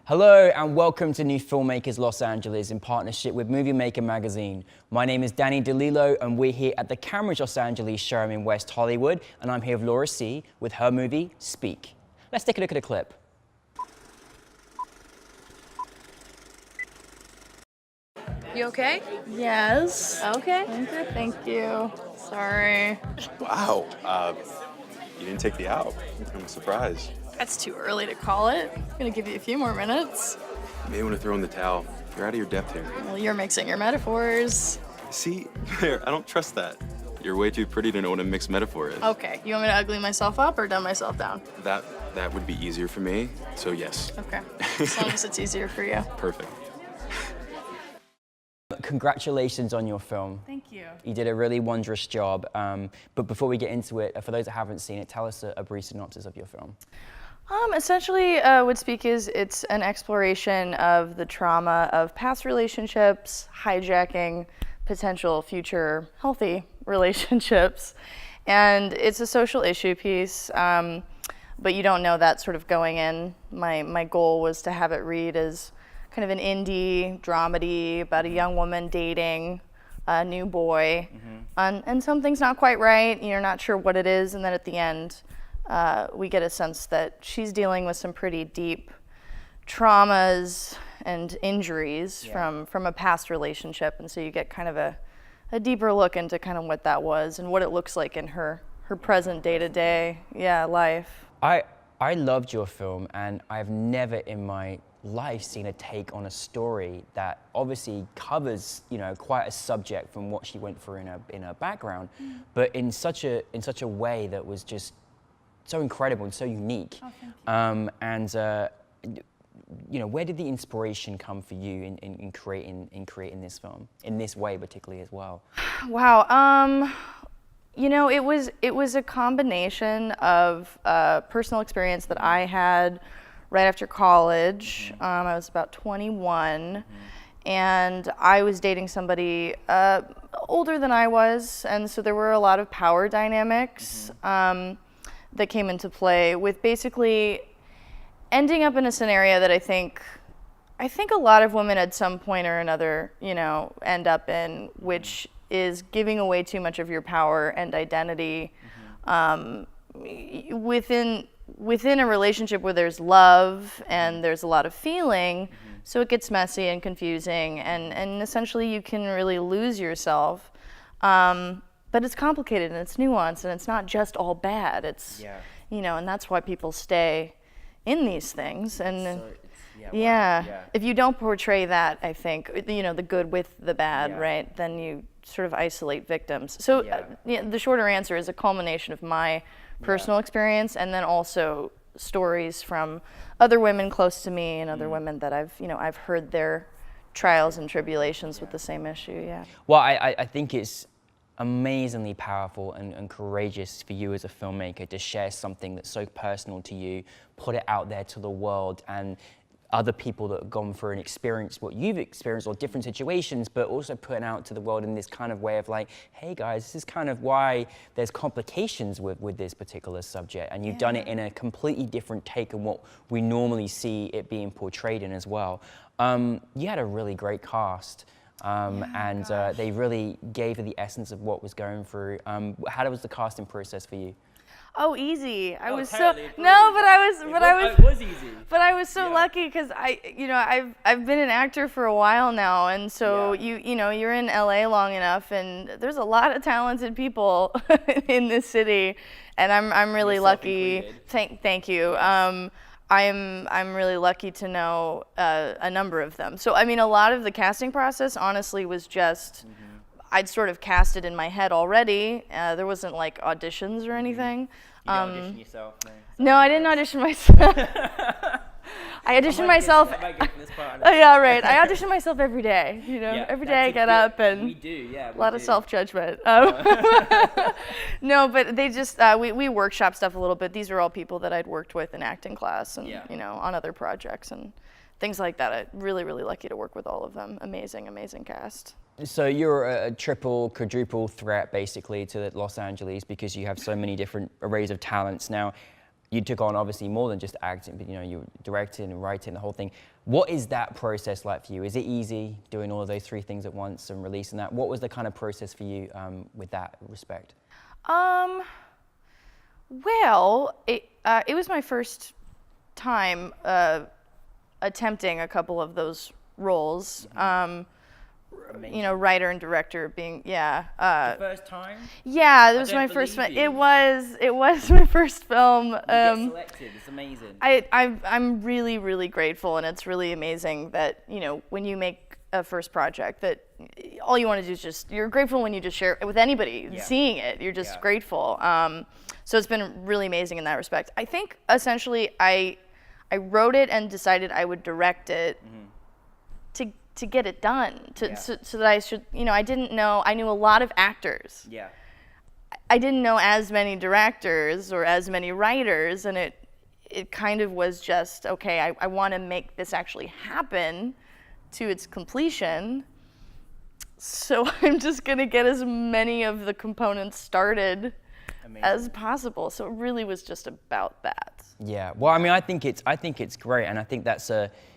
Hello and welcome to New Filmmakers Los Angeles in partnership with Movie Maker magazine. My name is Danny DeLillo and we're here at the Cameras Los Angeles showroom in West Hollywood, and I'm here with Laura Seay with her movie, Speak. Let's take a look at a clip. You okay? Yes. Okay. I'm good, thank you. Sorry. Wow, you didn't take the out. I'm surprised. That's too early to call it. I'm gonna give you a few more minutes. You may want to throw in the towel. You're out of your depth here. Well, you're mixing your metaphors. See, there, I don't trust that. You're way too pretty to know what a mixed metaphor is. Okay, you want me to ugly myself up or dumb myself down? That would be easier for me, so yes. Okay, as long as it's easier for you. Perfect. Congratulations on your film. Thank you. You did a really wondrous job. But before we get into it, for those that haven't seen it, tell us a brief synopsis of your film. Essentially, what Speak is, it's an exploration of the trauma of past relationships, hijacking potential future healthy relationships. And it's a social issue piece, but you don't know that sort of going in. My goal was to have it read as kind of an indie dramedy about a young woman dating a new boy, and something's not quite right, you're not sure what it is, and then at the end, we get a sense that she's dealing with some pretty deep traumas and injuries from a past relationship, and so you get kind of a deeper look into kind of what that was and what it looks like in her present day-to-day life. I loved your film, and I've never in my life seen a take on a story that obviously covers, you know, quite a subject from what she went through in her background, but in such a way that was just so incredible and so unique. Oh, thank you. You know, where did the inspiration come for you in creating this film in this way, particularly as well? Wow. You know, it was a combination of personal experience that I had right after college. I was about 21, and I was dating somebody older than I was, and so there were a lot of power dynamics that came into play with basically ending up in a scenario that I think a lot of women at some point or another, you know, end up in, which is giving away too much of your power and identity within a relationship where there's love and there's a lot of feeling, so it gets messy and confusing, and essentially you can really lose yourself. But it's complicated and it's nuanced and it's not just all bad. It's, you know, and that's why people stay in these things. And if you don't portray that, I think, you know, the good with the bad, right, then you sort of isolate victims. So the shorter answer is a culmination of my personal experience, and then also stories from other women close to me and other women that I've heard their trials and tribulations with the same issue. Well, I think it's amazingly powerful and courageous for you as a filmmaker to share something that's so personal to you, put it out there to the world, and other people that have gone through and experienced what you've experienced or different situations, but also putting out to the world in this kind of way of like, hey guys, this is kind of why there's complications with this particular subject, and you've done it in a completely different take on what we normally see it being portrayed in as well. You had a really great cast. And they really gave you the essence of what was going through. How was the casting process for you? Oh, easy. I was so easy. But I was so lucky because I've been an actor for a while now, and so you know you're in LA long enough, and there's a lot of talented people in this city, and I'm really lucky. Thank you. I'm really lucky to know a number of them. So I mean, a lot of the casting process honestly was just I'd sort of cast it in my head already. There wasn't like auditions or anything. You didn't audition yourself? No, I didn't audition myself. I auditioned myself. Yeah, right. I audition myself every day. You know, every day I get up and we do, a lot of self-judgment. No, but they just we workshop stuff a little bit. These are all people that I'd worked with in acting class and you know, on other projects and things like that. I'm really lucky to work with all of them. Amazing cast. So you're a triple, quadruple threat basically to Los Angeles because you have so many different arrays of talents. Now, you took on obviously more than just acting, but you know, you were directing and writing the whole thing. What is that process like for you? Is it easy doing all of those 3 things at once and releasing that? What was the kind of process for you with that respect? Well, it was my first time attempting a couple of those roles. You know, writer and director being, The first time? Yeah, it was my first film. It was my first film. You get selected. It's amazing. I'm really, really grateful, and it's really amazing that, you know, when you make a first project, that all you want to do is just, you're grateful when you just share it with anybody seeing it. You're just grateful. So it's been really amazing in that respect. I think essentially I wrote it and decided I would direct it to get it done, so that I should, you know, I didn't know, I knew a lot of actors. Yeah. I didn't know as many directors or as many writers, and it kind of was just, okay, I want to make this actually happen to its completion, so I'm just going to get as many of the components started as possible. So it really was just about that. Yeah. Well, I mean, I think it's great, and I think that's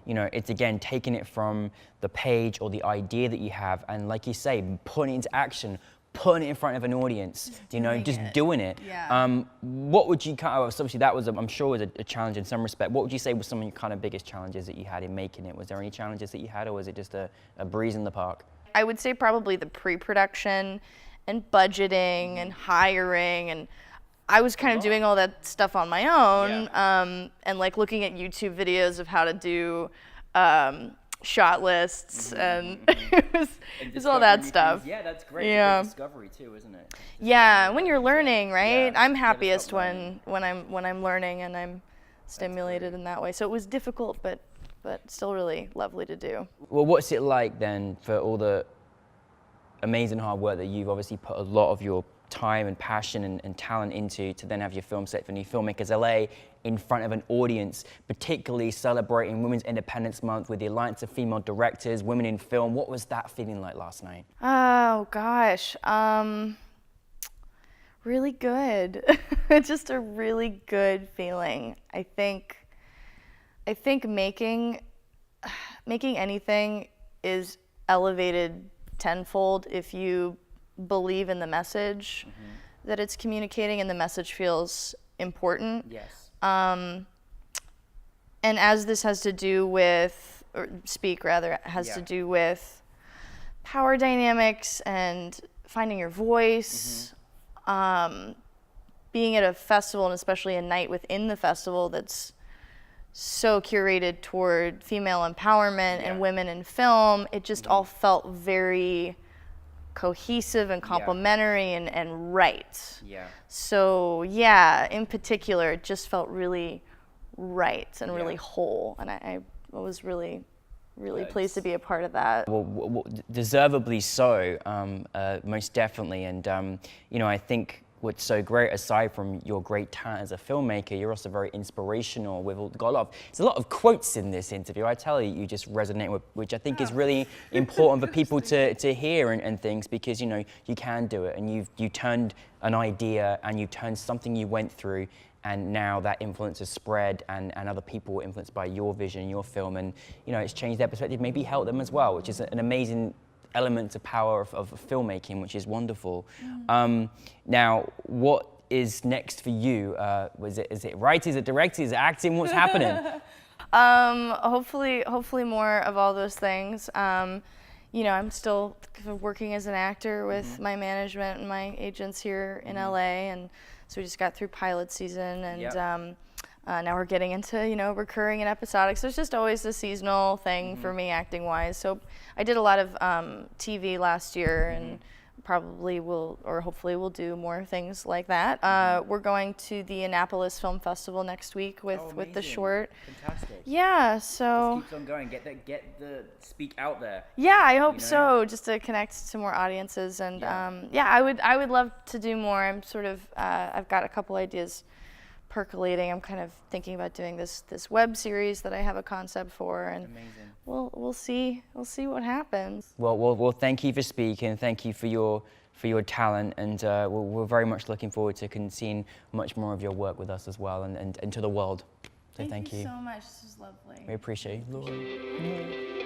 you know, it's again taking it from the page or the idea that you have, and like you say, putting it into action, putting it in front of an audience, you know, just doing it. Yeah. What would you kind of, obviously that was, I'm sure was a challenge in some respect. What would you say was some of your kind of biggest challenges that you had in making it? Was there any challenges that you had, or was it just a breeze in the park? I would say probably the pre-production and budgeting and hiring, and I was kind of doing all that stuff on my own, and like looking at YouTube videos of how to do shot lists, and it was all that stuff. Yeah, that's great. Yeah. It's a great discovery too, isn't it? Yeah, when you're learning, right? Yeah, I'm never happiest stop learning. when I'm learning and I'm stimulated in that way. So it was difficult, but still really lovely to do. Well, what's it like then for all the amazing hard work that you've obviously put a lot of your time and passion and talent into, to then have your film set for NewFilmmakers LA in front of an audience, particularly celebrating Women's Independence Month with the Alliance of Female Directors, Women in Film? What was that feeling like last night? Oh gosh, really good. Just a really good feeling. I think making anything is elevated tenfold if you believe in the message that it's communicating, and the message feels important. Yes. And as this has to do with, or speak rather, has to do with power dynamics and finding your voice, being at a festival, and especially a night within the festival that's so curated toward female empowerment and women in film, it just all felt very cohesive and complementary and right. Yeah. So yeah, in particular, it just felt really right and really whole, and I was really pleased to be a part of that. Well, deservedly so, most definitely. And you know, I think what's so great, aside from your great talent as a filmmaker, you're also very inspirational. There's a lot of quotes in this interview. I tell you, you just resonate with, which I think is really important for people to hear and things, because you know you can do it, and you turned an idea and you turned something you went through, and now that influence has spread, and other people were influenced by your vision, your film, and you know it's changed their perspective, maybe helped them as well, which is an amazing element of power of filmmaking, which is wonderful. Now, what is next for you? Is it writing, is it directing, is it acting? What's happening? Hopefully more of all those things. You know, I'm still working as an actor with my management and my agents here in LA, and so we just got through pilot season, and now we're getting into, you know, recurring and episodic. So it's just always a seasonal thing for me, acting wise. So I did a lot of TV last year, and probably will, or hopefully will do more things like that. We're going to the Annapolis Film Festival next week with the short. Fantastic. Yeah, so Just keeps on going. Get the speak out there. yeah, I hope so, just to connect to more audiences, and yeah, I would love to do more. I'm sort of I've got a couple ideas percolating. I'm kind of thinking about doing this web series that I have a concept for, and Amazing. we'll see what happens. Well, thank you for speaking. Thank you for your talent, and we're very much looking forward to seeing much more of your work with us as well, and to the world. So thank you. so much. This was lovely. We appreciate you, Lord.